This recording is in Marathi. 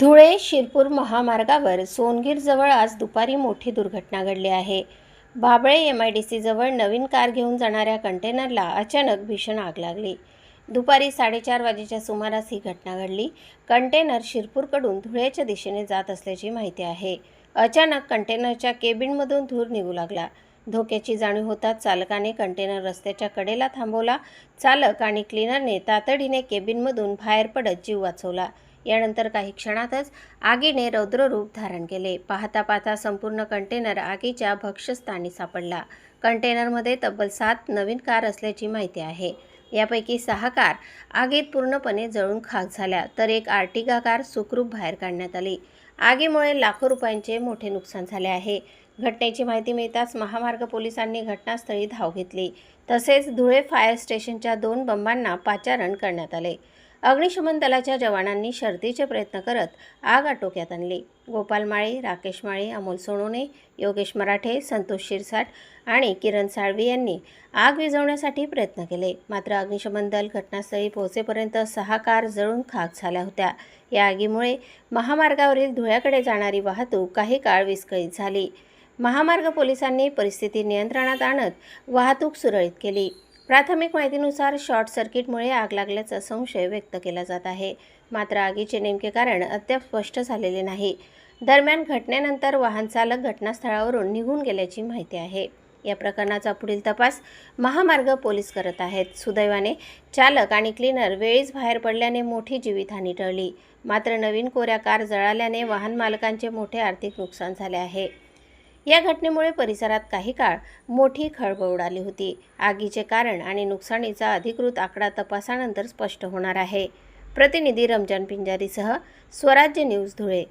धुळे शिरपूर महामार्गावर सोनगीरजवळ आज दुपारी मोठी दुर्घटना घडली आहे। बाबळे MIDC जवळ नवीन कार घेऊन जाणाऱ्या कंटेनरला अचानक भीषण आग लागली। दुपारी 4:30 वाजेच्या सुमारास ही घटना घडली। कंटेनर शिरपूरकडून धुळेच्या दिशेने जात असल्याची माहिती आहे। अचानक कंटेनरच्या केबिनमधून धूर निघू लागला। धोक्याची जाणीव होताच चालकाने कंटेनर रस्त्याच्या कडेला थांबवला। चालक आणि क्लीनरने तातडीने केबिनमधून बाहेर पडत जीव वाचवला। यानंतर काही क्षणातच आगीने रौद्ररूप धारण केले। पाहता संपूर्ण कंटेनर आगीच्या भक्ष्यस्थानी सापडला। कंटेनरमध्ये तब्बल 7 नवीन कार असल्याची माहिती आहे। यापैकी 6 कार आगीत पूर्णपणे जळून खाक झाल्या, तर एक आर्टिगा कार सुखरूप बाहेर काढण्यात आली। आगीमुळे लाखो रुपयांचे मोठे नुकसान झाले आहे। घटनेची माहिती मिळताच महामार्ग पोलिसांनी घटनास्थळी धाव घेतली। तसेच धुळे फायर स्टेशनच्या 2 बंबांना पाचारण करण्यात आले। अग्निशमन दलाच्या जवानांनी शर्थीचे प्रयत्न करत आग आटोक्यात आणली। गोपाल माळी, राकेश माळी, अमोल सोनोने, योगेश मराठे, संतोष शिरसाट आणि किरण साळवी यांनी आग विझवण्यासाठी प्रयत्न केले। मात्र अग्निशमन दल घटनास्थळी पोहोचेपर्यंत 6 कार जळून खाक झाल्या होत्या। या आगीमुळे महामार्गावरील धुळ्याकडे जाणारी वाहतूक काही काळ विस्कळीत झाली। महामार्ग पोलिसांनी परिस्थिती नियंत्रणात आणत वाहतूक सुरळीत केली। प्राथमिक माहितीनुसार शॉर्ट सर्किटमुळे आग लागल्याचा संशय व्यक्त केला जात आहे। मात्र आगीचे नेमके कारण अद्याप स्पष्ट झालेले नाही। दरम्यान घटनेनंतर वाहन चालक घटनास्थळावरून निघून गेल्याची माहिती आहे। या प्रकरणाचा पुढील तपास महामार्ग पोलीस करत आहेत। सुदैवाने चालक आणि क्लीनर वेळीच बाहेर पडल्याने मोठी जीवितहानी टळली। मात्र नवीन कोऱ्या कार जळाल्याने वाहन मालकांचे मोठे आर्थिक नुकसान झाले आहे। या घटनेमुळे परिसरात काही काळ मोठी खळबळ उडाली होती। आगीचे कारण आणि नुकसानीचा अधिकृत आकडा तपासानंतर स्पष्ट होणार आहे। प्रतिनिधी रमजान पिंजारीसह स्वराज्य न्यूज धुळे।